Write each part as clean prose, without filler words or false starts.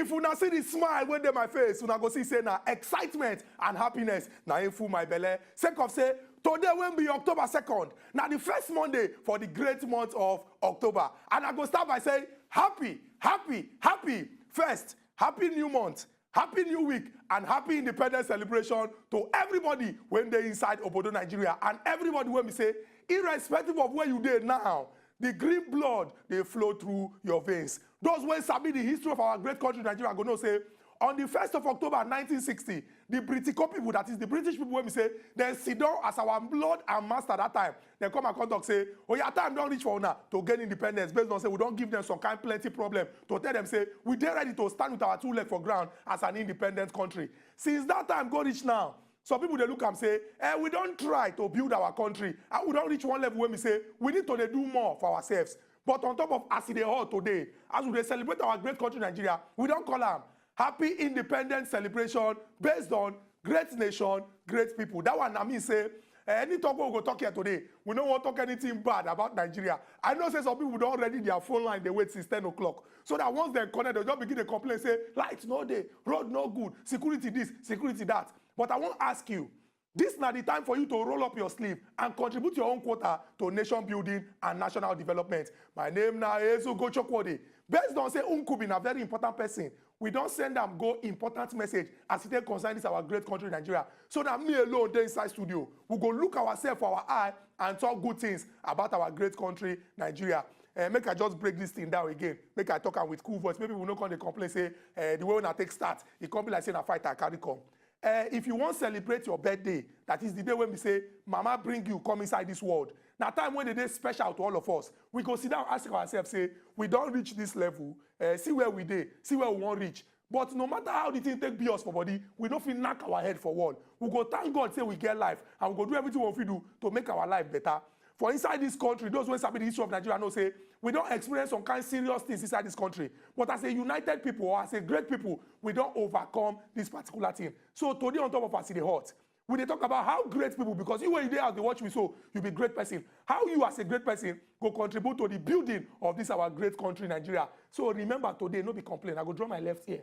If una see the smile when dey my face, una go see say na excitement and happiness na im full my belle. Sake of say today will be October 2nd. Now the first Monday for the great month of October. And I go start by saying happy, happy, happy. First, happy new month, happy new week, and happy independence celebration to everybody when they're inside Obodo, Nigeria. And everybody when we say, irrespective of where you did now, the green blood, they flow through your veins. Those who sabi the history of our great country, Nigeria, go know say, on the 1st of October 1960, the British people, that is the British people, when we say, they sit down as our lord and master that time. They come and contact say, oh, yeah, time don't reach for now to gain independence. Based on say, we don't give them some kind plenty problem to tell them, say, we dare ready to stand with our two legs for ground as an independent country. Since that time, go reach now. Some people, they look and say, we don't try to build our country. And we don't reach one level when we say, we need to do more for ourselves. But on top of as they are today, as we celebrate our great country, Nigeria, we don't call them Happy Independence Celebration based on great nation, great people. That one, I mean, say, any talk we go talk here today, we don't want to talk anything bad about Nigeria. I know say some people don't ready their phone line, they wait since 10 o'clock. So that once they're connected, they'll just begin to complain, say, lights no day, road no good, security this, security that. But I won't ask you, this is not the time for you to roll up your sleeve and contribute your own quota to nation building and national development. My name now is Ugo Chokwode. Based on say Unkubi a very important person, we don't send them go important message as it concerns this our great country Nigeria. So that me alone there inside studio, we go look ourselves for our eye and talk good things about our great country Nigeria. Make I just break this thing down again. Make I talk with cool voice. Maybe we no come to complain say the way when I take start, it come be like saying a fight I carry come. If you want to celebrate your birthday, that is the day when we say, Mama bring you, come inside this world. Now time when the day special to all of us, we go sit down and ask ourselves, say, we don't reach this level, see where we did, see where we won't reach. But no matter how the thing take be us for body, we don't feel knock our head for wall. We go thank God, say we get life, and we go do everything we do to make our life better. For inside this country, those who sabi the history of Nigeria know say, we don't experience some kind of serious things inside this country. But as a united people, or as a great people, we don't overcome this particular thing. So today on top of us, it's hot. We dey talk about how great people, because you when you there as they watch me, so you be a great person. How you as a great person go contribute to the building of this our great country, Nigeria. So remember today, no be complain. I go draw my left ear.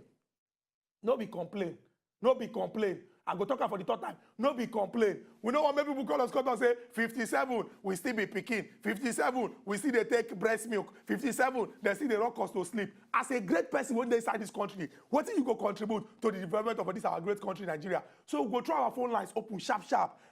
No be complain. No be complain. I go talk for the third time. No be complain. We know what many people call us come and say 57, we still be picking. 57, we still they take breast milk. 57, they still they rock us to sleep. As a great person when they inside this country, what do you go contribute to the development of this our great country, Nigeria? So we go throw our phone lines open sharp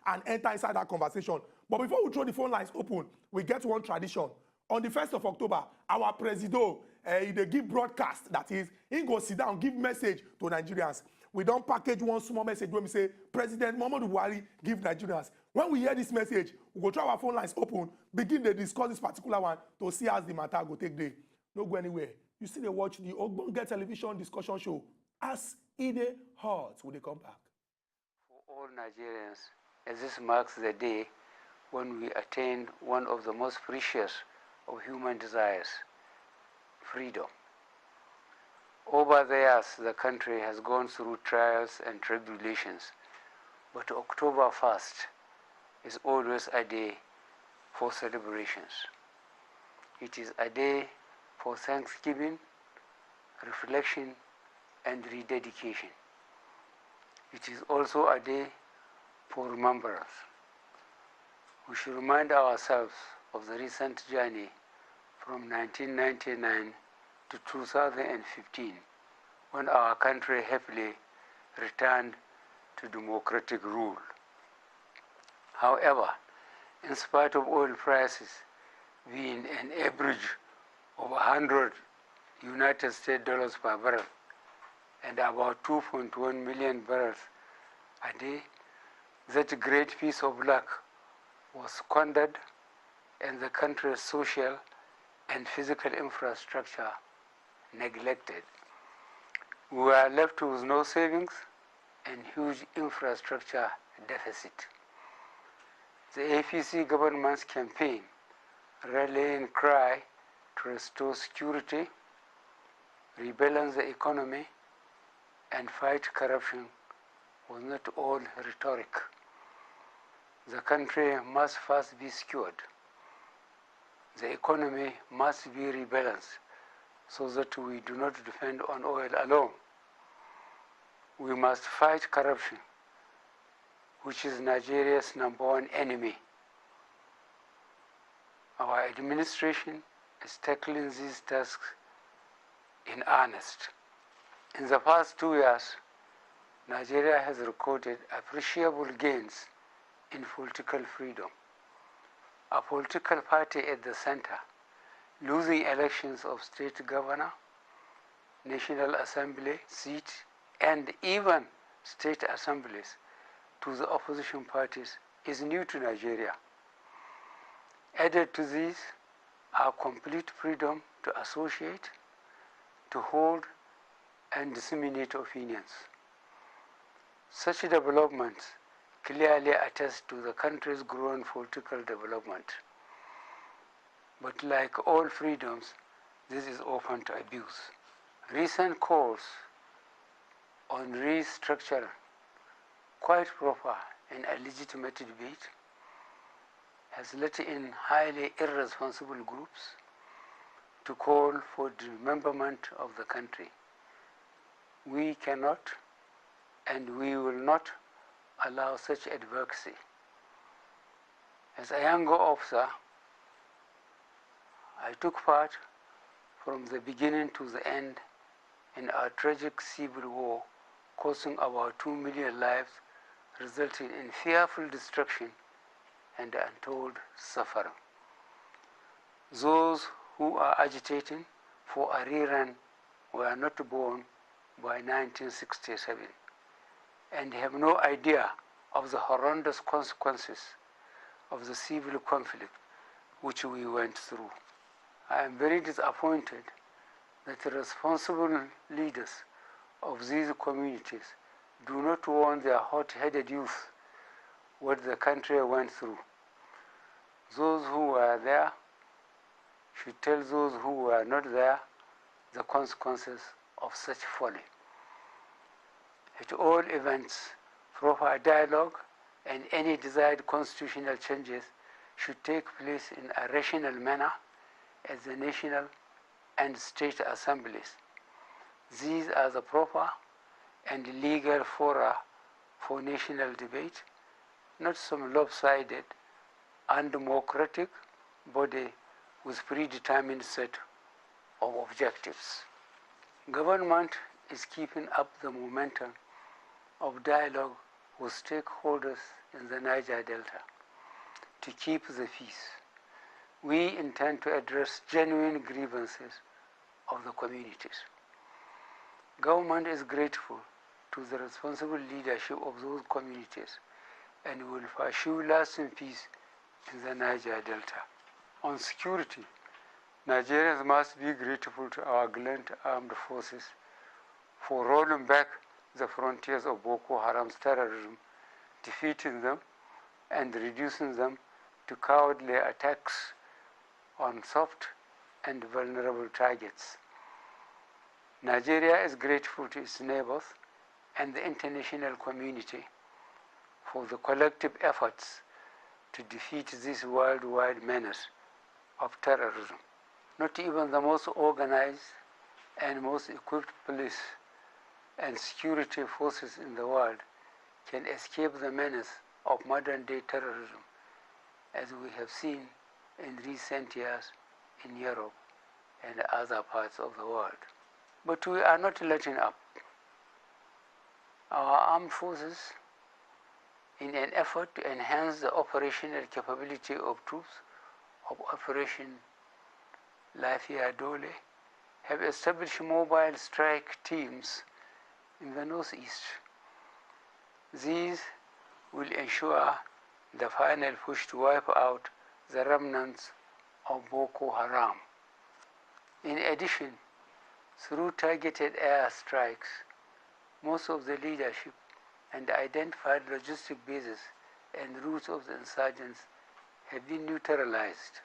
and enter inside that conversation. But before we throw the phone lines open, we get one tradition. On the 1st of October, our president, they give broadcast, that is, he go sit down, give message to Nigerians. We don't package one small message when we say, President Muhammadu Buhari give Nigerians. When we hear this message, we go try our phone lines open, begin to discuss this particular one to see how the matter go take day. No go anywhere. You still watch the Ogbonge television discussion show. As Edey hot, will they come back? For all Nigerians, as this marks the day when we attain one of the most precious of human desires, freedom. Over the years, the country has gone through trials and tribulations, but October 1st is always a day for celebrations. It is a day for thanksgiving, reflection, and rededication. It is also a day for remembrance. We should remind ourselves of the recent journey from 1999 to 2015, when our country happily returned to democratic rule. However, in spite of oil prices being an average of 100 United States dollars per barrel and about 2.1 million barrels a day, that great piece of luck was squandered and the country's social and physical infrastructure neglected. We were left with no savings and huge infrastructure deficit. The APC government's campaign, rallying cry to restore security, rebalance the economy, and fight corruption was not all rhetoric. The country must first be secured. The economy must be rebalanced so that we do not depend on oil alone. We must fight corruption, which is Nigeria's #1 enemy. Our administration is tackling these tasks in earnest. In the past 2 years, Nigeria has recorded appreciable gains in political freedom. A political party at the center losing elections of state governor, National Assembly seat, and even state assemblies to the opposition parties is new to Nigeria. Added to these are complete freedom to associate, to hold, and disseminate opinions. Such developments clearly attest to the country's growing political development. But like all freedoms, this is open to abuse. Recent calls on restructure, quite proper and a legitimate debate, has let in highly irresponsible groups to call for dismemberment of the country. We cannot and we will not allow such advocacy. As a younger officer, I took part from the beginning to the end in our tragic civil war, costing about 2 million lives, resulting in fearful destruction and untold suffering. Those who are agitating for a rerun were not born by 1967 and have no idea of the horrendous consequences of the civil conflict which we went through. I am very disappointed that the responsible leaders of these communities do not warn their hot-headed youth what the country went through. Those who were there should tell those who were not there the consequences of such folly. At all events, proper dialogue and any desired constitutional changes should take place in a rational manner at the national and state assemblies. These are the proper and legal fora for national debate, not some lopsided, undemocratic body with predetermined set of objectives. Government is keeping up the momentum of dialogue with stakeholders in the Niger Delta to keep the peace. We intend to address genuine grievances of the communities. Government is grateful to the responsible leadership of those communities and will pursue lasting peace in the Niger Delta. On security, Nigerians must be grateful to our gallant armed forces for rolling back the frontiers of Boko Haram's terrorism, defeating them and reducing them to cowardly attacks on soft and vulnerable targets. Nigeria is grateful to its neighbors and the international community for the collective efforts to defeat this worldwide menace of terrorism. Not even the most organized and most equipped police and security forces in the world can escape the menace of modern-day terrorism, as we have seen in recent years in Europe and other parts of the world. But we are not letting up. Our armed forces, in an effort to enhance the operational capability of troops of Operation Lafia Dole, have established mobile strike teams in the northeast. These will ensure the final push to wipe out the remnants of Boko Haram. In addition, through targeted air strikes, most of the leadership and identified logistic bases and routes of the insurgents have been neutralized.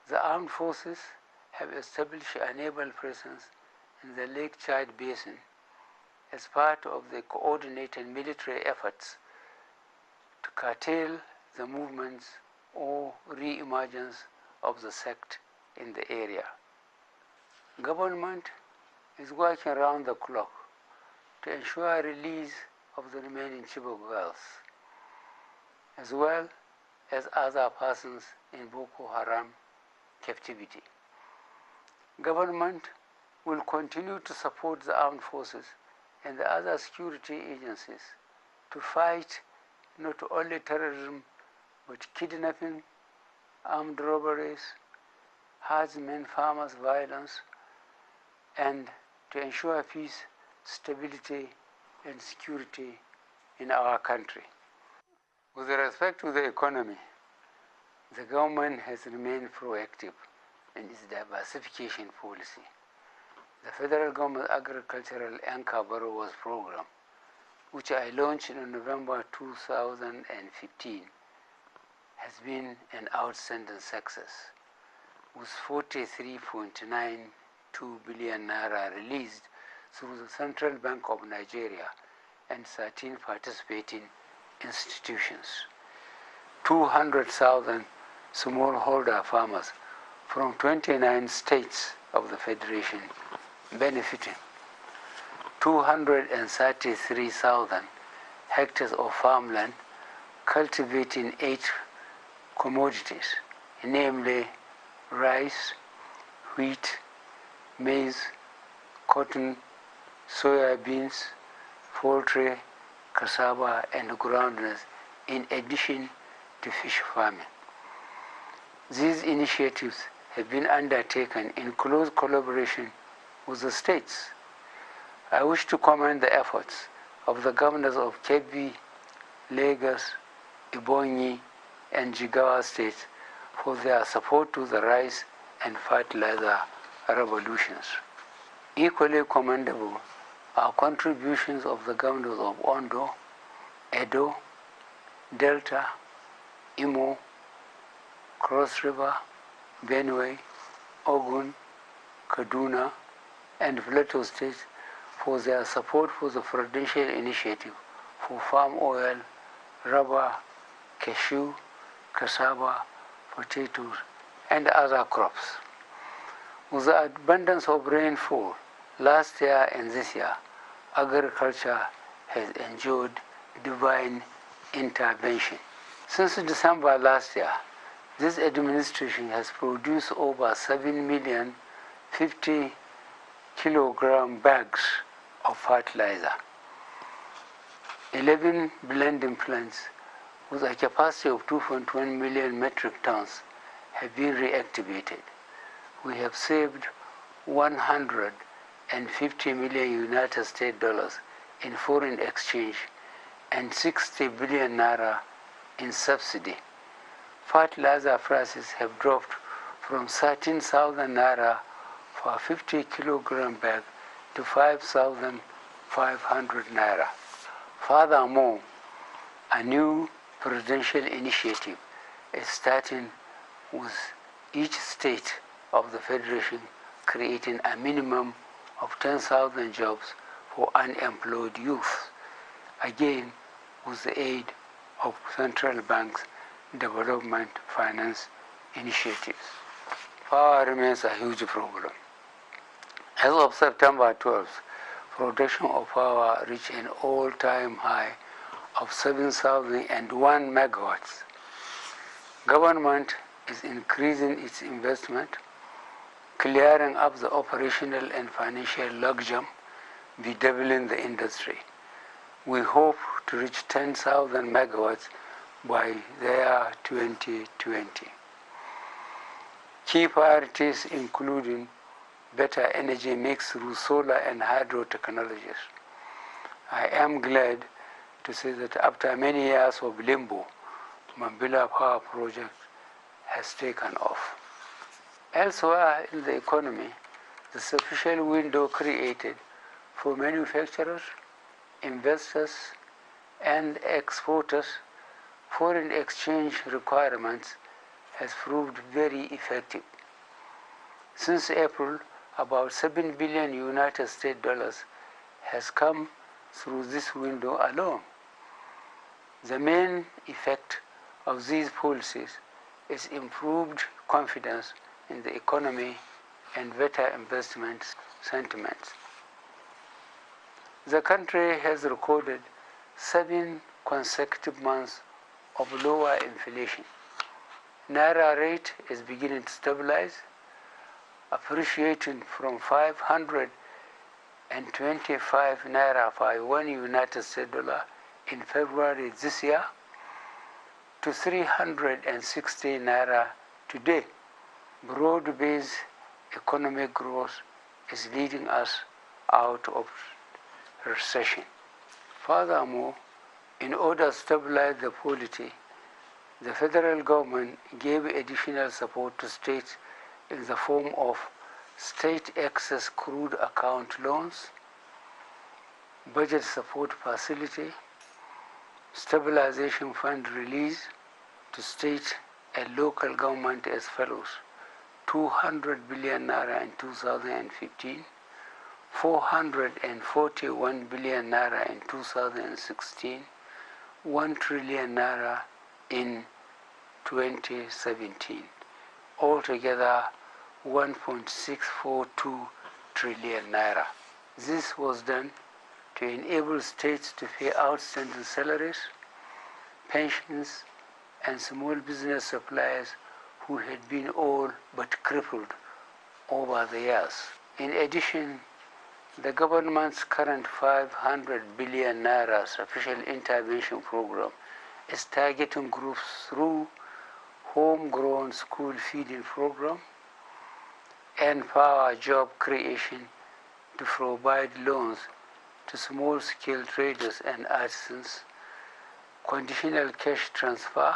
The armed forces have established a naval presence in the Lake Chad Basin as part of the coordinated military efforts to curtail the movements or re-emergence of the sect in the area. Government is working around the clock to ensure release of the remaining Chibok girls, as well as other persons in Boko Haram captivity. Government will continue to support the armed forces and the other security agencies to fight not only terrorism but kidnapping, armed robberies, herdsmen, farmers violence, and to ensure peace, stability, and security in our country. With respect to the economy, the government has remained proactive in its diversification policy. The federal government agricultural anchor borrowers program, which I launched in November 2015, has been an outstanding success, with 43.92 billion naira released through the Central Bank of Nigeria and 13 participating institutions. 200,000 smallholder farmers from 29 states of the Federation benefiting. 233,000 hectares of farmland cultivating 8 commodities, namely rice, wheat, maize, cotton, soya beans, poultry, cassava, and groundnuts, in addition to fish farming. These initiatives have been undertaken in close collaboration with the states. I wish to commend the efforts of the governors of Kebbi, Lagos, Ebonyi, and Jigawa states for their support to the rice and fertilizer revolutions. Equally commendable are contributions of the governors of Ondo, Edo, Delta, Imo, Cross River, Benue, Ogun, Kaduna, and Plateau states for their support for the Presidential Initiative for Palm Oil, Rubber, Cashew, Cassava, potatoes, and other crops. With the abundance of rainfall last year and this year, agriculture has enjoyed divine intervention. Since December last year, this administration has produced over 7,050,000 kilogram bags of fertilizer. 11 blending plants with a capacity of 2.1 million metric tons have been reactivated. We have saved 150 million United States dollars in foreign exchange and 60 billion naira in subsidy. Fertilizer prices have dropped from 13,000 naira for a 50 kilogram bag to 5,500 naira. Furthermore, a new presidential initiative is starting with each state of the Federation creating a minimum of 10,000 jobs for unemployed youth, again with the aid of central banks' development finance initiatives. Power remains a huge problem. As of September 12th, production of power reached an all-time high of 7,001 megawatts. Government is increasing its investment, clearing up the operational and financial logjam, bedeviling the industry. We hope to reach 10,000 megawatts by the year 2020. Key priorities including better energy mix through solar and hydro technologies. I am glad to say that after many years of limbo, Mambila Power Project has taken off. Elsewhere in the economy, the sufficient window created for manufacturers, investors, and exporters, foreign exchange requirements has proved very effective. Since April, about 7 billion United States dollars has come through this window alone. The main effect of these policies is improved confidence in the economy and better investment sentiments. The country has recorded 7 consecutive months of lower inflation. Naira rate is beginning to stabilize, appreciating from 525 Naira for 1 United States dollar in February this year to 360 Naira today. Broad-based economic growth is leading us out of recession. Furthermore, in order to stabilize the polity, the federal government gave additional support to states in the form of state excess crude account loans, budget support facility, stabilization fund release to state and local government as follows: 200 billion naira in 2015, 441 billion naira in 2016, 1 trillion naira in 2017. Altogether, 1.642 trillion naira. This was done to enable states to pay outstanding salaries, pensions, and small business suppliers who had been all but crippled over the years. In addition, the government's current 500 billion naira special intervention program is targeting groups through homegrown school feeding program and power job creation to provide loans to small-scale traders and artisans, conditional cash transfer,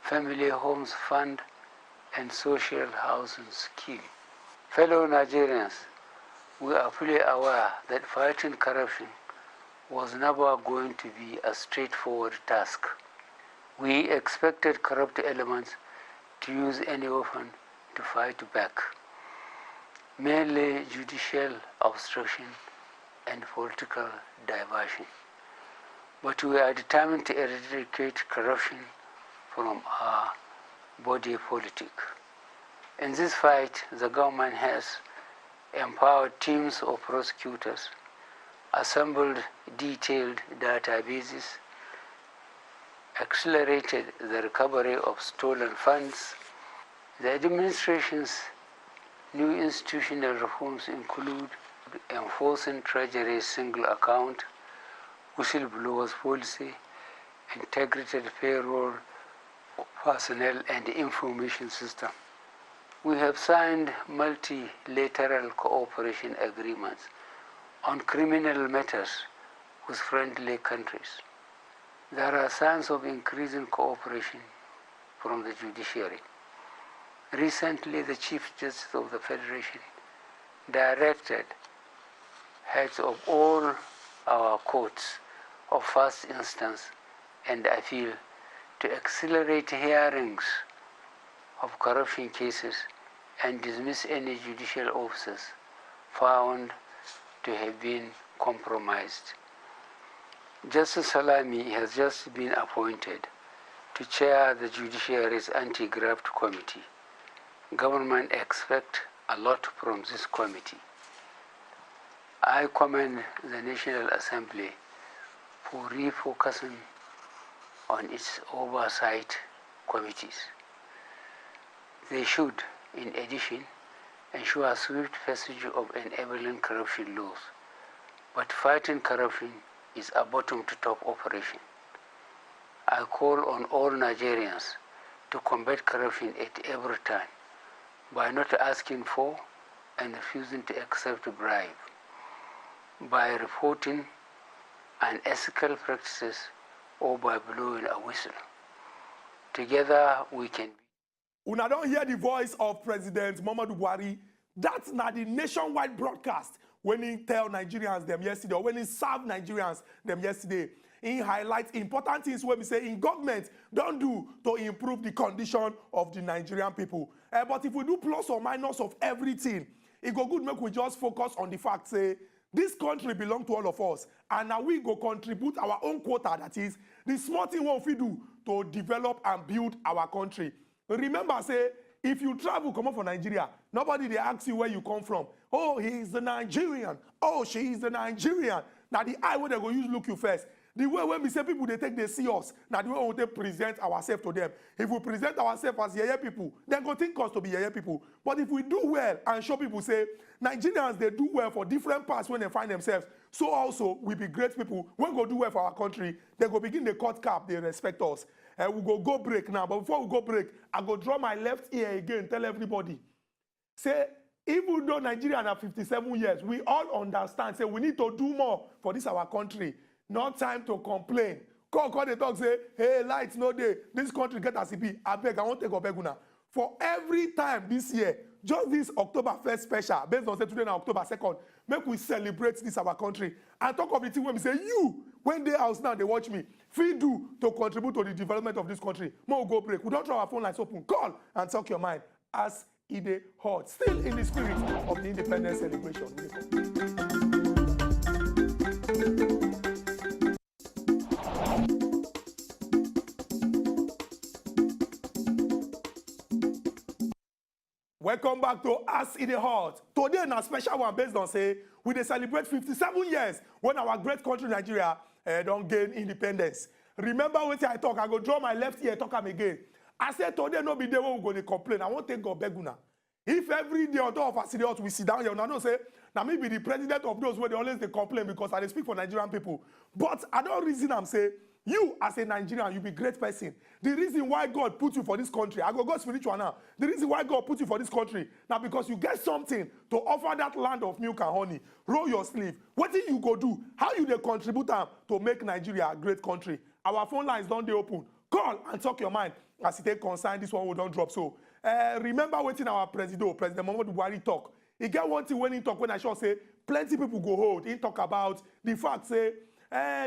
family homes fund, and social housing scheme. Fellow Nigerians, we are fully aware that fighting corruption was never going to be a straightforward task. We expected corrupt elements to use any weapon to fight back, mainly judicial obstruction and political diversion. But we are determined to eradicate corruption from our body politic. In this fight, the government has empowered teams of prosecutors, assembled detailed databases, accelerated the recovery of stolen funds. The administration's new institutional reforms include enforcing Treasury's single account, whistleblowers policy, integrated payroll, personnel and information system. We have signed multilateral cooperation agreements on criminal matters with friendly countries. There are signs of increasing cooperation from the judiciary. Recently, the Chief Justice of the Federation directed heads of all our courts of first instance and appeal to accelerate hearings of corruption cases and dismiss any judicial officers found to have been compromised. Justice Salami has just been appointed to chair the Judiciary's Anti-Graft Committee. Government expects a lot from this committee. I commend the National Assembly for refocusing on its oversight committees. They should, in addition, ensure swift passage of enabling corruption laws. But fighting corruption is a bottom-to-top operation. I call on all Nigerians to combat corruption at every turn by not asking for and refusing to accept a bribe, by reporting unethical practices, or by blowing a whistle. Together we can be. Una don't hear the voice of President Muhammadu Buhari. That's not the nationwide broadcast when he tell Nigerians them yesterday, or when he serve Nigerians them yesterday. He highlights important things when we say in government don't do to improve the condition of the Nigerian people. But if we do plus or minus of everything, it go good make we just focus on the fact say this country belongs to all of us, and now we go contribute our own quota, that is the small thing what we do to develop and build our country. Remember say if you travel, come on for Nigeria, nobody they ask you where you come from. Oh, he's the Nigerian. Oh, she is the Nigerian. Now the eye where they go use look you first. The way when we say people they take they see us. Now the way we present ourselves to them. If we present ourselves as yeye people, then go think us to be yeye people. But if we do well and show people say Nigerians they do well for different parts when they find themselves. So also we be great people. When we go do well for our country, they go begin the cut cap. They respect us. We go break now. But before we go break, I go draw my left ear again. Tell everybody. Say even though Nigeria have 57 years, we all understand. Say we need to do more for this our country. Not time to complain. Call the talk say, hey, lights no day. This country get as it be. I beg, I won't take a beguna. For every time this year, just this October 1st special, based on say today now October 2nd, make we celebrate this our country. And talk of the thing when we say, you, when they house now, they watch me. Feel do to contribute to the development of this country. More go break. We don't throw our phone lines open. Call and talk your mind. As Edey hot. Still in the spirit of the independence celebration. Welcome back to As Edey Hot. Today, na special one based on say we dey celebrate 57 years when our great country Nigeria don't gain independence. Remember what I talk, I go draw my left ear, talk am again. I said today no be day when we go to complain. I won't take God beguna. If every day on top of As Edey Hot we sit down here, now say now me be the president of those where they always they complain because I dey speak for Nigerian people. But I don't reason I'm say you as a Nigerian, you be great person. The reason why God put you for this country, I go spiritual now. The reason why God put you for this country, now because you get something to offer that land of milk and honey. Roll your sleeve. What did you go do? How you they contribute to make Nigeria a great country? Our phone lines don't they open. Call and talk your mind. As it take concern, this one will don't drop. So remember waiting our President Muhammadu Buhari talk. He get one thing when he talk, when I sure say plenty people go hold. He talk about the fact say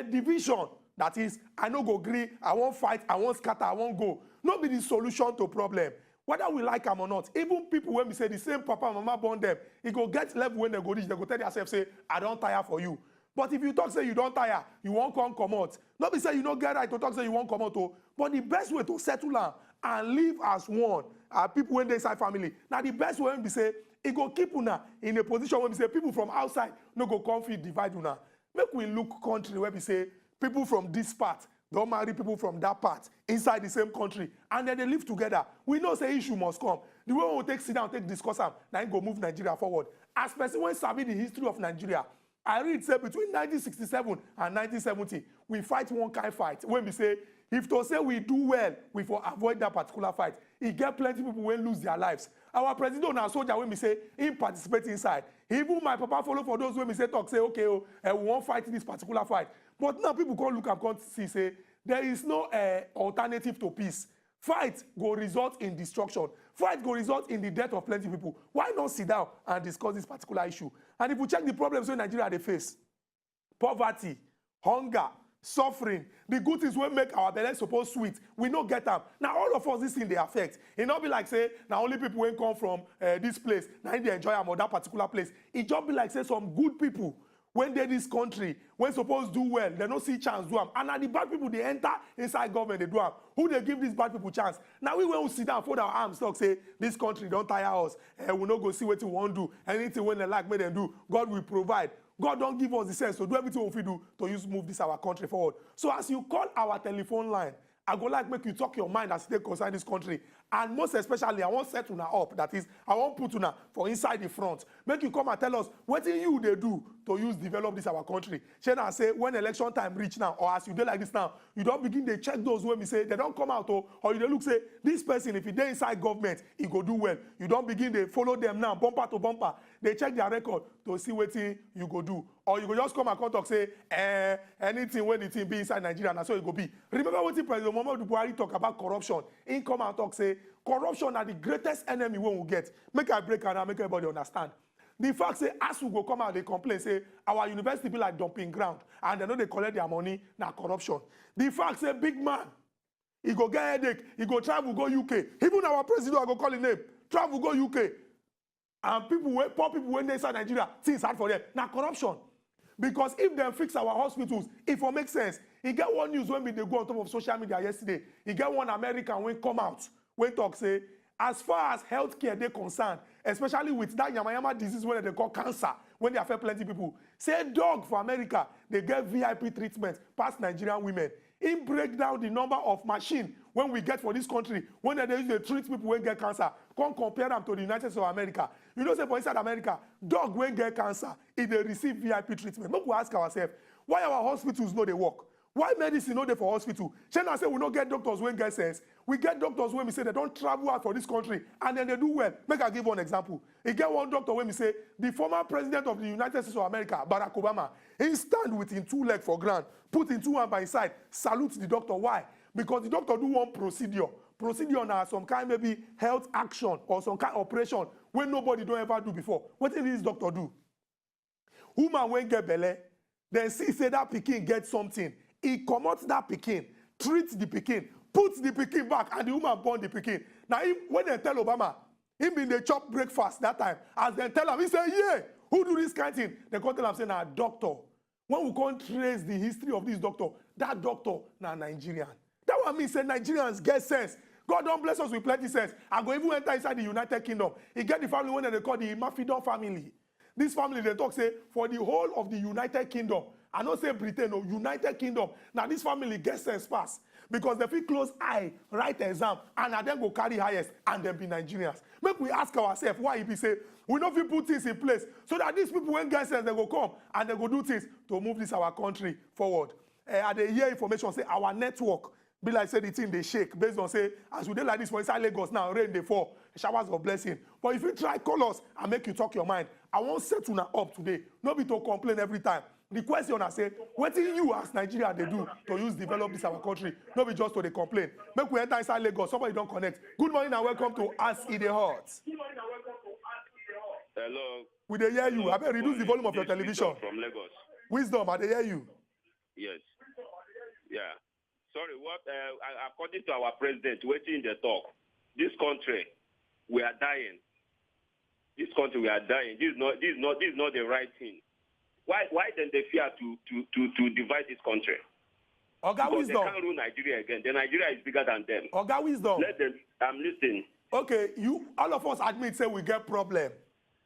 division. That is, I no go agree, I won't fight, I won't scatter, I won't go. Not be the solution to problem. Whether we like them or not, even people when we say the same papa and mama born them, it go get level when they go reach, they go tell themselves, say, I don't tire for you. But if you talk, say you don't tire, you won't come out. Not be say you don't get right to talk, say you won't come out. But the best way to settle down and live as one are people when they inside family. Now the best way when we say, it go keep una in a position when we say people from outside no go come fit divide una. Make we look country where we say, people from this part don't marry people from that part inside the same country and then they live together. We know say issue must come. The way we will take sit down, take discuss them, now go move Nigeria forward. As person when sabi the history of Nigeria, I read say between 1967 and 1970, we fight one kind fight. When we say, if to say we do well, we for avoid that particular fight. It get plenty people will lose their lives. Our president and soldier when we say he participate inside. Even my papa follow for those when we say talk say okay, we won't fight this particular fight. But now people can't look and can't see say there is no alternative to peace. Fight go result in destruction. Fight go result in the death of plenty people. Why not sit down and discuss this particular issue? And if you check the problems in Nigeria they face, poverty, hunger, suffering, the good things will make our belly supposed sweet. We don't get them. Now all of us this thing they affect. It not be like say now only people when come from this place, now they enjoy them or that particular place. It just be like say some good people when they this country, when supposed do well, they don't see chance do them. And now the bad people they enter inside government, they do them. Who they give these bad people chance? Now we when we sit down, fold our arms, talk say this country don't tire us. We not go see what we want to do. Anything when they like, make them do. God will provide. God don't give us the sense to do everything we do to use move this our country forward. So as you call our telephone line, I go like make you talk your mind as they concern this country. And most especially, I want set una up. That is, I want put una for inside the front. Make you come and tell us what you they do to use develop this our country. Shana say when election time reach now, or as you do like this now, you don't begin to check those when we say they don't come out or you don't look say this person if he dey inside government, he go do well. You don't begin to follow them now, bumper to bumper. They check their record to see what you go do. Or you go just come and come talk say anything when the thing be inside Nigeria, that's how it go be. Remember what the President Muhammadu Buhari talk about corruption. He come and talk say corruption are the greatest enemy we will get. Make I break and make everybody understand. The fact say as we go come out, they complain say our university be like dumping ground and they know they collect their money now corruption. The fact say big man, he go get headache, he go travel go UK. Even our president I go call his name, travel go UK. And people, poor people when they inside Nigeria, things hard for them. Now corruption. Because if they fix our hospitals, it will make sense. He get one news when they go on top of social media yesterday. He get one American when come out, when talk say, as far as healthcare they concerned, especially with that yamayama disease when they call cancer, when they affect plenty people, say dog for America, they get VIP treatment past Nigerian women. It break down the number of machine when we get for this country, when they use to treat people when get cancer, come compare them to the United States of America. You know, say for inside America, dog when get cancer, if they receive VIP treatment. Make we ask ourselves, why our hospitals know they work? Why medicine no dey for hospital? China say we no get doctors wey get sense. We get doctors wey we say they don't travel out for this country and then they do well. Make I give one example. E get one doctor wey we say the former president of the United States of America, Barack Obama, he stand with him 2 legs for ground, put him 2 hands by his side, salute the doctor. Why? Because the doctor do one procedure. Procedure na some kind maybe health action or some kind of operation wey nobody don ever do before. What did this doctor do? Woman wey get belle, then see say that pikin get something. He comot that pikin, treat the pikin, put the pikin back, and the woman born the pikin. Now, when they tell Obama, he been dey chop breakfast that time. As they tell him, he say, yeah, who do this kind of thing? They come tell him, say, nah, doctor. When we can't trace the history of this doctor, that doctor, nah, Nigerian. That one means say Nigerians get sense. God don't bless us with plenty sense. I go even enter inside the United Kingdom. He get the family when they call the Mafidon family. This family, they talk, say, for the whole of the United Kingdom, I don't say Britain, no, United Kingdom. Now this family gets sense pass because they feel close eye, write exam, and then go carry highest and then be Nigerians. Make we ask ourselves why if we say we know if we put things in place so that these people when get sense they go come and they go do things to move this our country forward. At the year information say our network be like say the thing they shake based on say as we dey like this for inside Lagos now rain they fall showers of blessing. But if you try call us and make you talk your mind, I won't set una up today. No be to complain every time. The question I say, what do you as Nigeria they do to use develop this our country? Not be just to they complain. Make we enter inside Lagos. Somebody don't connect. Good morning and welcome to Ask Edey Hot. Hello. We dey hear you. I better reduce the volume of your television. From Lagos. Wisdom, I dey hear you. Yes. Yeah. Sorry. What? According to our president, waiting in the talk, this country, we are dying. This country, we are dying. This is not the right thing. Why then they fear to divide this country? Oga Because Wisdom. they can't rule Nigeria again. The Nigeria is bigger than them. Oga Wisdom. Let them. I'm listening. Okay, all of us admit say we get problem.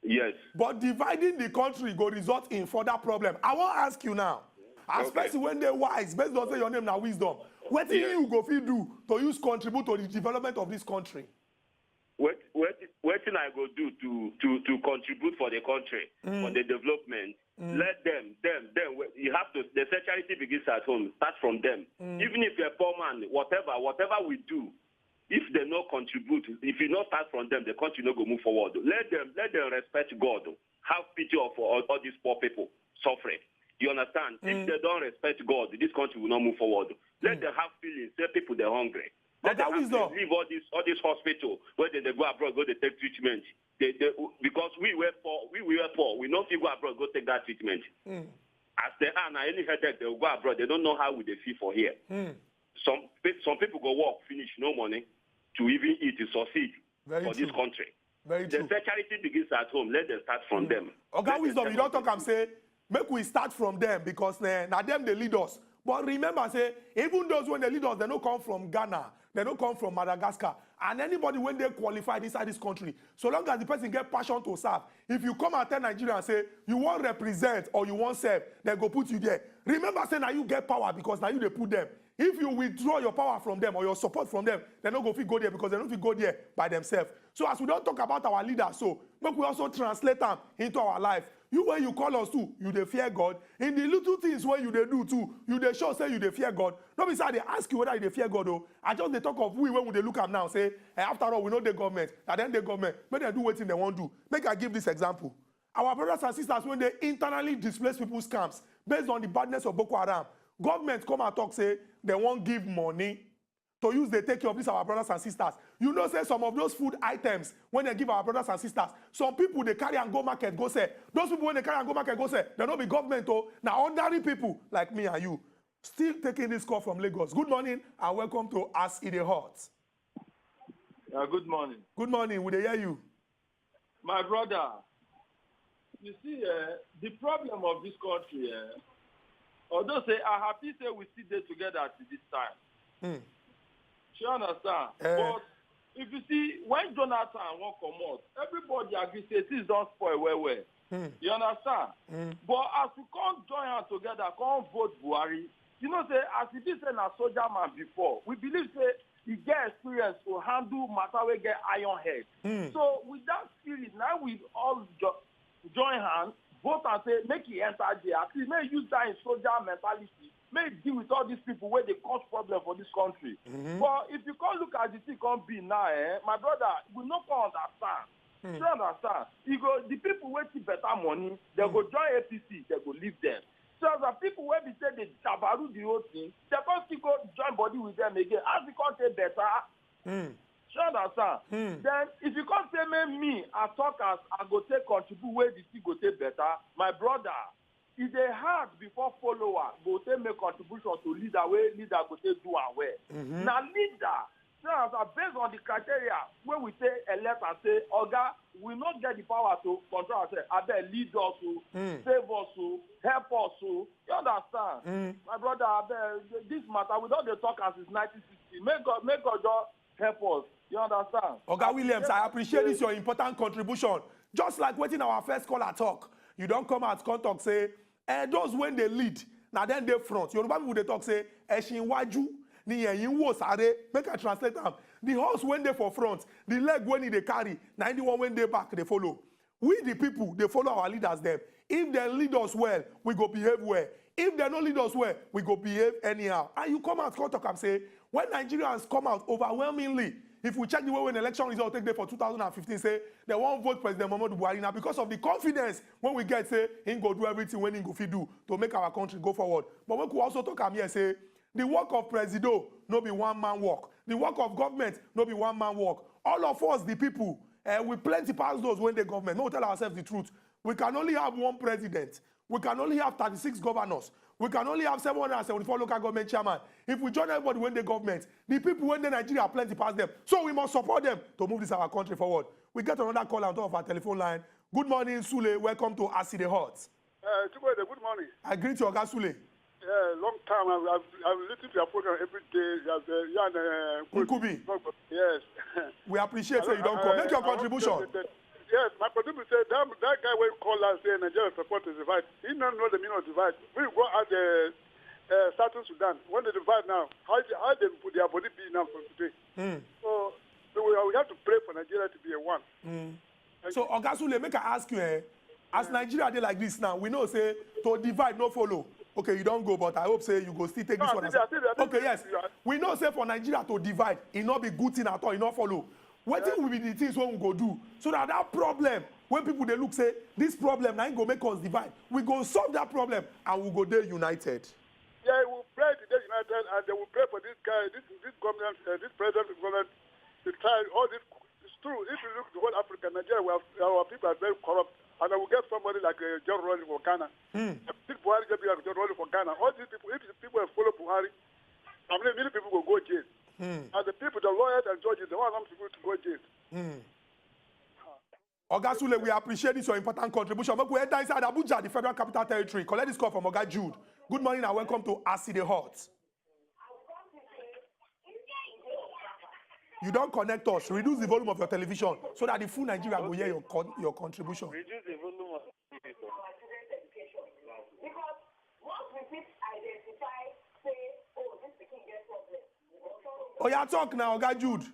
Yes. But dividing the country go result in further problem. I want to ask you now, especially when they're wise, based on say your name now Wisdom. What do you go fit do to use contribute to the development of this country? What thing I go do to contribute for the country, for the development? Let them. You have to. The charity begins at home. Start from them. Even if you're a poor man, whatever we do, if they not contribute, if you not start from them, the country not go move forward. Let them respect God. Have pity of all these poor people suffering. You understand? If they don't respect God, this country will not move forward. Let them have feelings. Tell people they're hungry. Let them leave all this hospital where they go abroad, go they take treatment. Because we were poor, we not feel go abroad, go take that treatment. As they are now, any headache, they will go abroad. They don't know how they feel for here. Some people go work, finish, no money to even eat, to succeed this country. Very true. The charity begins at home. Let them start from them. Oga Wisdom, you don't talk and say, make we start from them because now them they lead us. But remember, say, even those when they lead us, they don't come from Ghana, they don't come from Madagascar. And anybody when they qualified inside this country, so long as the person get passion to serve, if you come and tell Nigeria and say, you want represent or you want serve, they go put you there. Remember, say, now you get power because now you they put them. If you withdraw your power from them or your support from them, they don't go fit go there because they don't fit go there by themselves. So as we don't talk about our leaders, so make we also translate them into our life. You when you call us too, you dey fear God. In the little things when you dey do too, you dey show say you dey fear God. No be say I dey ask you whether you dey fear God o. I just dey talk of we when we dey look am now say, after all we know the government, and then the government, make dem do wetin dem wan do. Make I give this example. Our brothers and sisters when they internally displace people's camps based on the badness of Boko Haram, government come and talk say they won't give money to use they take care of these our brothers and sisters. You know say some of those food items when they give our brothers and sisters, some people they carry and go market go say. Those people when they carry and go market go say, they don't be government oh. Now ordinary people like me and you still taking this call from Lagos. Good morning and welcome to Ask Edey Hot. Good morning. Good morning. We dey hear you. My brother, you see, the problem of this country, although say I happy say we sit there together at this time. You understand? But if you see, when Jonathan won't come out, everybody agrees say things don't spoil well. You understand? But as we can't join hands together, can't vote Buhari, you know, say, as he did say a soldier man before, we believe, say, he get experience to handle matter we get iron head. So with that spirit, now we all join hands, vote and say, make he enter there. At least may use that in soldier mentality. May deal with all these people where they cause problem for this country. But if you can't look at the thing can't be now, my brother, we not can understand. You understand? The people waiting better money, they go join APC, they go leave them. So the people where we say they tabaru the whole thing, they can't still go join body with them again. As the country better, you understand? Then if you can't say me, as talk as I go take contribute where the thing go take better, my brother. If they hard before follower, go take make contribution to leader where leader go take do and where. Now leader, based on the criteria when we say elect and say, Oga, we not get the power to control ourselves. I bet lead us to save us to help us to. You understand? My brother, I bet this matter we don't talk as it's 1960. Make God just help us. You understand? Oga Williams, I appreciate this your important contribution. Just like waiting our first caller talk, you don't come out talk say. Those when they lead, now then they front. Yoruba people they talk say, Eshin waju, ni yin wo sare. Make I translate them. The horse when they for front, the leg when they carry, 91 when they back they follow. We the people they follow our leaders them. If they lead us well, we go behave well. If they don't lead us well, we go behave anyhow. And you come out talk and say, when Nigerians come out overwhelmingly. If we check the way when election results take place for 2015, say they won't vote President Muhammadu Buhari now because of the confidence when we get say he go do everything when he go fit do to make our country go forward. But we could also talk am here say the work of Presido no be one man work. The work of government no be one man work. All of us, the people, we plenty past those when the government. No, tell ourselves the truth. We can only have one president. We can only have 36 governors. We can only have 774 local government chairman. If we join everybody when the government, the people when the Nigeria are plenty past them. So we must support them to move this our country forward. We get another call on top of our telephone line. Good morning, Sule. Welcome to Acid the Hot. Good morning. I greet you, Oga Sule. Yeah, long time. I've listened to your program every day. Nkubi. Yes. We appreciate you don't come. Make your contribution. Yes, my contribution said that guy when call us saying Nigeria support is divide. He don't know the meaning of divide. We go at the Southern Sudan. When they divide now, how they put their body be now for today? So we have to pray for Nigeria to be a one. So Oga Sule, make I ask you, as Nigeria dey like this now, we know say to divide no follow. Okay, you don't go, but I hope say you go still take this one. Okay, yes. We know say for Nigeria to divide, it not be good thing at all, it not follow. What will be the things when we go do so that problem when people they look say this problem now go make us divide, we go solve that problem and we go there united. Yeah, we will pray today united and they will pray for this guy, this government, this president government to try all this. It's true. If you look at the whole Africa, Nigeria, our people are very corrupt, and I will get somebody like John Rowley for Ghana. If Buhari get like John Rowley for Ghana, all these people, if people follow Buhari, many people will go jail. And the people, the lawyers and judges, they want people to go jail. Oga Sule, we appreciate this your important contribution. But we enter inside Abuja, the Federal Capital Territory. Collect this call from Oga Jude. Good morning and welcome to Acid the Hot. You don't connect us. Reduce the volume of your television so that the full Nigeria will hear your contribution. Reduce the volume of the television. Because once we identify, say, oh, this thing gets problem. Oh, yeah, talk now, Oga Jude.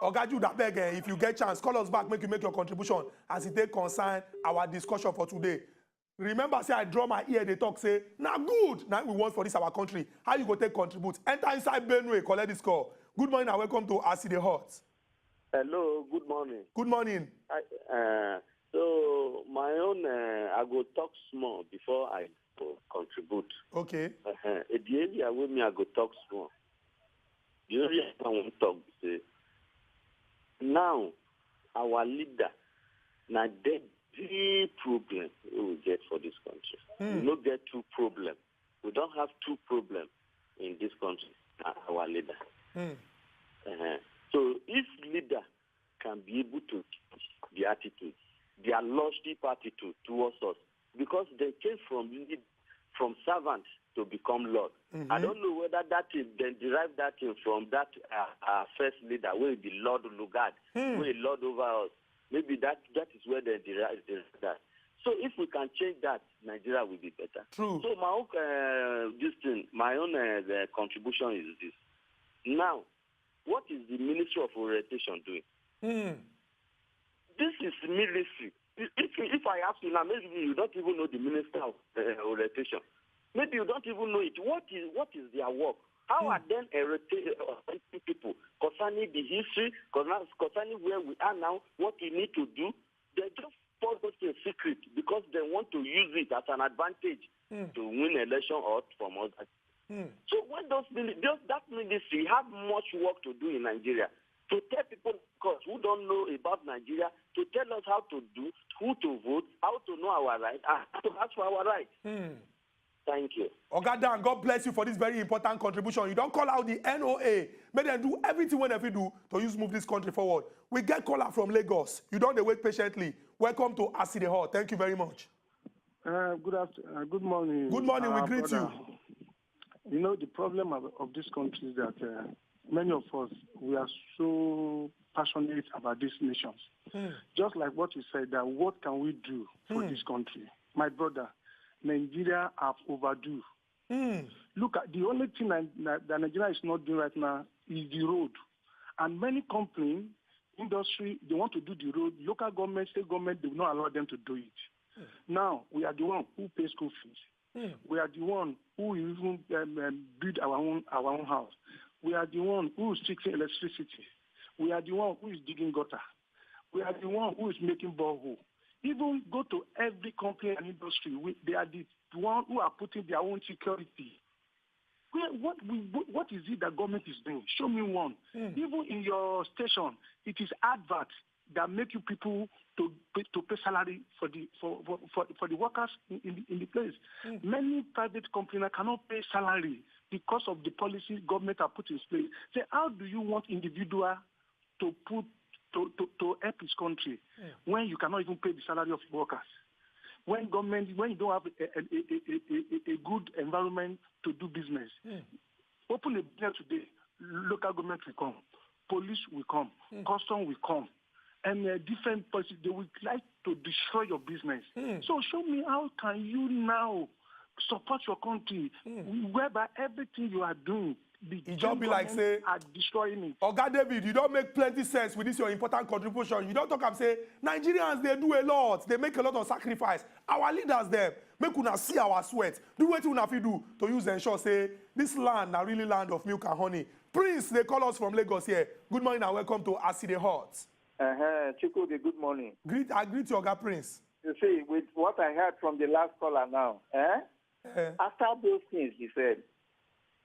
Oga Jude, I beg, if you get chance, call us back, make your contribution as it take concern our discussion for today. Remember, say I draw my ear, they talk, say, now good, now we want for this our country. How you go take contribute? Enter inside Benue, collect this call. Good morning and welcome to Acid the Hot. Hello, good morning. Good morning. So my own, I go talk small before I go contribute. Okay. The area with me, I go talk small. The area I want to talk, say, now our leader, now the deep problem we will get for this country. We don't get two problems. We don't have two problems in this country. Our leader. So if leader can be able to change the attitude, their lordship attitude towards us, because they came from servant to become Lord. I don't know whether that is then derive that thing from that first leader, where the Lord Lugard, where Lord over us. Maybe that is where they derive that. So if we can change that, Nigeria will be better. True. So my own my own contribution is this. Now, what is the Ministry of Orientation doing? This is military. If I ask you now, maybe you don't even know the Minister of Orientation. Maybe you don't even know it. What is their work? How are they orienting people concerning the history, concerning where we are now, what we need to do? They just follow a secret because they want to use it as an advantage to win election or from others. So when that ministry have much work to do in Nigeria, to tell people who don't know about Nigeria, to tell us how to do, who to vote, how to know our rights, and how to ask for our rights. Thank you. Ogadan, God bless you for this very important contribution. You don't call out the NOA. Make them do everything whenever you do to use move this country forward. We get caller from Lagos. You don't wait patiently. Welcome to Acid Hall. Thank you very much. Good morning. Good morning. We greet brother. You know, the problem of this country is that many of us, we are so passionate about these nations. Just like what you said, that what can we do for this country? My brother, Nigeria have overdue. Look, at the only thing that Nigeria is not doing right now is the road. And many companies, industry, they want to do the road. Local government, state government, they will not allow them to do it. Now, we are the one who pays school fees. We are the one who even build our own house. We are the one who is fixing electricity. We are the one who is digging gutter. We are the one who is making borehole. Even go to every company and industry, they are the one who are putting their own security. What is it that government is doing? Show me one. Even in your station, it is advert that make you people to pay salary for the workers in the place. Many private companies cannot pay salary because of the policies government have put in place. So how do you want individual to help his country when you cannot even pay the salary of workers? When you don't have a good environment to do business, open a business today, local government will come, police will come, custom will come, and different policies, they would like to destroy your business. So show me how can you now support your country whereby everything you are doing, it just be like say are destroying it. Oga David, you don't make plenty sense with this your important contribution. You don't talk and say Nigerians, they do a lot, they make a lot of sacrifice. Our leaders them make una see our sweat. Do what una fit do to use ensure say this land na really land of milk and honey. Prince, they call us from Lagos here. Good morning and welcome to Acid Hot. Chikude, good morning. I greet you, Oga Prince. You see, with what I heard from the last caller now, after those things he said,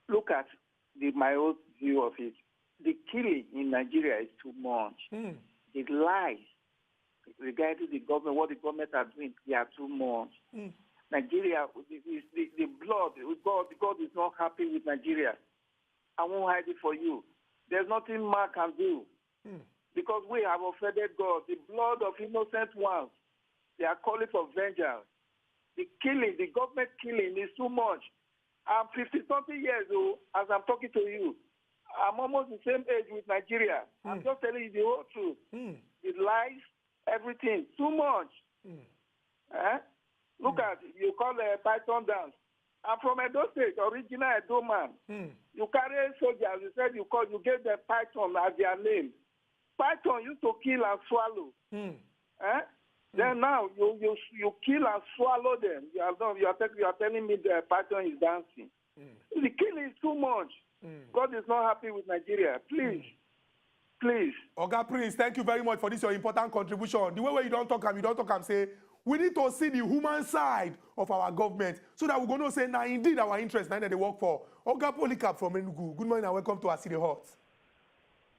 look at my own view of it. The killing in Nigeria is too much. The lies regarding the government, what the government are doing, they are too much. Nigeria, the blood, God is not happy with Nigeria. I won't hide it for you. There's nothing man can do. Because we have offended God. The blood of innocent ones, they are calling for vengeance. The killing, the government killing is too much. I'm 50-something years old as I'm talking to you. I'm almost the same age with Nigeria. I'm just telling you the whole truth. The lies, everything, too much. Look at, you call a Python dance. I'm from Edo State, original Edo man. You carry soldiers, you said you gave them Python as their name. Python used to kill and swallow. Then now you kill and swallow them. You are telling me the Python is dancing. The killing is too much. God is not happy with Nigeria. Please. Oga Prince, thank you very much for this your important contribution. The way you don't talk and say we need to see the human side of our government so that we're going to say now indeed our interest now that they work for. Oga Polycarp from Enugu. Good morning and welcome to Acid Hot.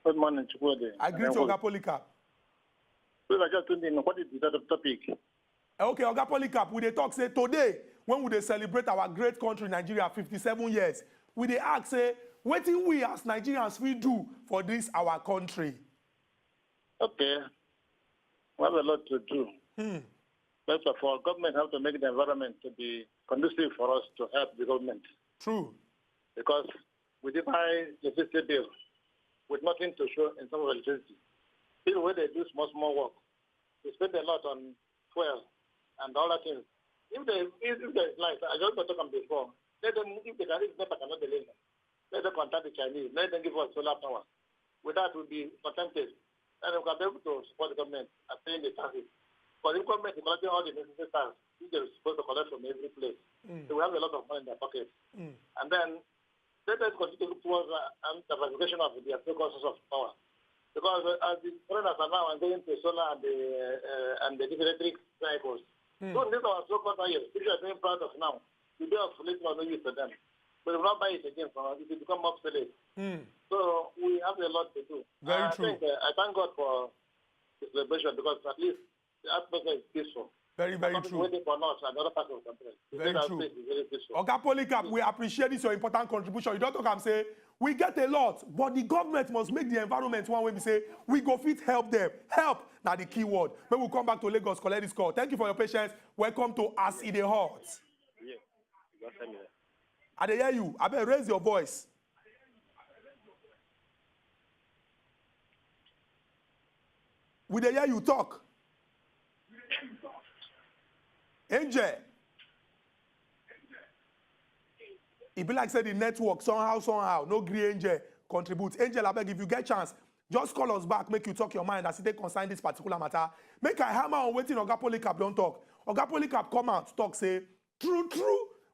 Good morning, Chukwode. I greet you, Oga Polycarp. What is the topic? Okay, Oga Polycarp, we dey talk say today when we dey celebrate our great country Nigeria 57 years, we dey ask say wetin we as Nigerians we do for this our country. Okay, we have a lot to do. First of all, government have to make the environment to be conducive for us to help the government. True. Because we define the electricity bill with nothing to show in terms of electricity. People, when they do small work, they spend a lot on fuel and all that things. If there's light, I just talked about before, let them, if they cannot deliver, let them contact the Chinese, let them give us solar power. With that, we'll be contented. And we can be able to support the government and paying the taxes. But the government is collecting all the necessary taxes they're supposed to collect from every place. So we have a lot of money in their pockets. And then let us continue to look towards the diversification of the sources of power. Because as the foreigners are now going to solar and the electric vehicles, so these are so-called years, which are very proud of now. The day of little or no use for them. But they will not buy it again from us. It will become obsolete. So we have a lot to do. Very true. I thank God for the celebration because at least the atmosphere is peaceful. Very, very true. Waiting for us and other parts of the country. Very true. Very peaceful. Oga Polycarp, we appreciate this your important contribution. You don't talk and say we get a lot, but the government must make the environment one way we say we go fit help them. Help now the key word. When we come back to Lagos, collect this call. Thank you for your patience. Welcome to As Edey Hot. Yeah, you got me there. I dey hear you. I better raise your voice. We dey hear you talk. Angel. It be like say the network somehow no gree Angel contribute. Angel, I beg if you get chance, just call us back, make you talk your mind as it concern this particular matter. Make I hammer on waiting Oga Polycarp don't talk. Oga Polycarp come out talk say true,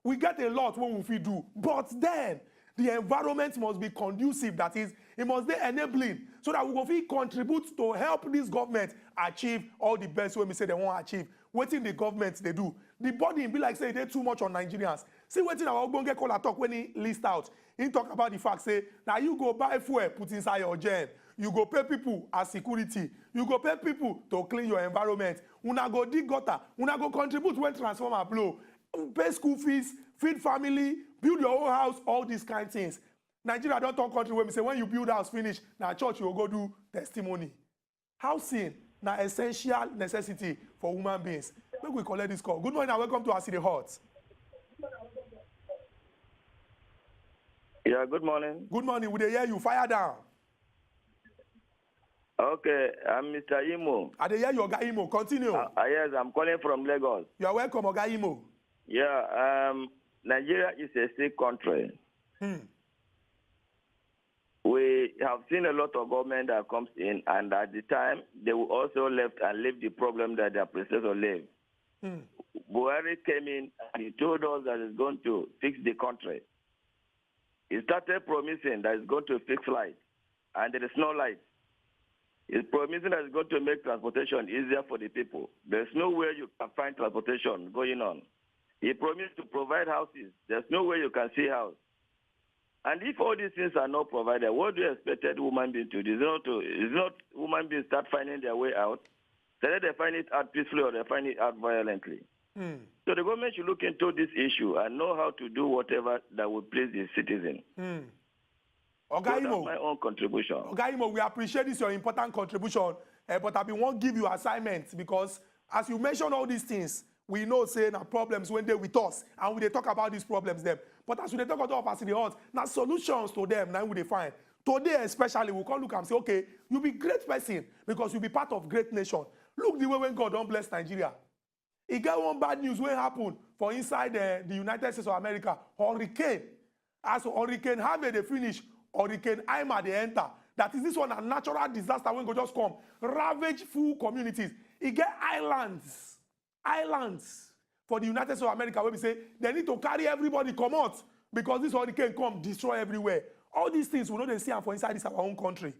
we get a lot when we fit do, but then the environment must be conducive. That is, it must be enabling so that we go fit contribute to help this government achieve all the best when we say they want to achieve. Waiting the government they do. The body be like say they too much on Nigerians. See waiting our Ogbonge caller talk when he list out. He talk about the fact say now you go buy fuel put inside your gen. You go pay people as security. You go pay people to clean your environment. Una go dig gutter. Una go contribute when transformer blow. Pay school fees, feed family, build your own house, all these kind of things. Nigeria don't talk country where we say when you build house finish, now church you will go do testimony. Housing na essential necessity for human beings. Make we collect this call. Good morning and welcome to As Edey Hot. Yeah, good morning. Good morning. We dey hear you. Fire down. Okay, I'm Mr. Imo. I dey hear you, Oga Imo. Continue. Yes, I'm calling from Lagos. You are welcome, Oga Imo. Yeah, Nigeria is a sick country. We have seen a lot of government that comes in, and at the time, they will also left and leave the problem that their predecessor left. Buhari came in and he told us that he's going to fix the country. He started promising that he's going to fix light, and there is no light. He's promising that he's going to make transportation easier for the people. There's nowhere you can find transportation going on. He promised to provide houses. There's no way you can see house. And if all these things are not provided, what do you expect human beings to do? Is not human beings start finding their way out? So they find it out peacefully or they find it out violently. So the government should look into this issue and know how to do whatever that will please the citizen. Oga Imo, that's my own contribution. Oga Imo, we appreciate this your important contribution, but I want to give you assignments because as you mentioned all these things, we know say na problems when they with us and we dey talk about these problems them. But as we dey talk about As Edey Hot, now solutions to them now we dey find. Today especially we can look and say, okay, you be great person because you be part of great nation. Look the way when God don't bless Nigeria. He get one bad news when happen for inside the United States of America, hurricane. As hurricane Harvey they finish, hurricane Irma they enter. That is this one a natural disaster when go just come, ravage full communities. He get islands for the United States of America where we say they need to carry everybody come out because this hurricane come destroy everywhere. All these things we know they see and for inside this our own country.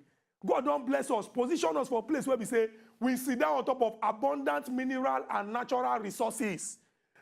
God don't bless us, position us for a place where we say we sit down on top of abundant mineral and natural resources.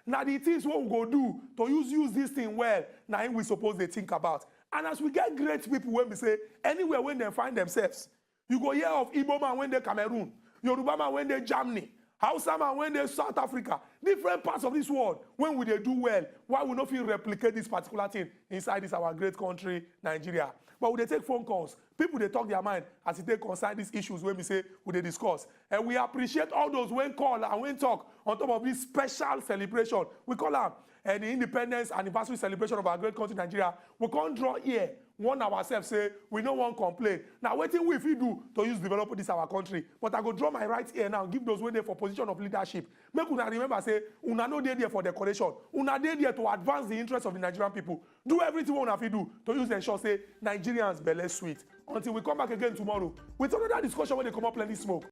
Now the things what we go do to use this thing well, now we suppose they think about. And as we get great people when we say anywhere when they find themselves, you go hear of Igbo man when they Cameroon, Yoruba man when they Germany, Hausa man when they South Africa, different parts of this world, when we they do well, why we not feel replicate this particular thing inside this our great country, Nigeria? But we they take phone calls, people they talk their mind as they concern these issues when we say we they discuss. And we appreciate all those when call and when talk on top of this special celebration. We call them the independence anniversary celebration of our great country, Nigeria. We can't draw here, warn ourselves, say we no one complain. Now, waiting we do to use develop this our country. But I go draw my right here now, give those when they for position of leadership. Make una remember, say, una no dey there for decoration. Una dey there to advance the interests of the Nigerian people. Do everything una fit do to use ensure, say, Nigerians belle sweet. Until we come back again tomorrow with another discussion when they come up plenty smoke.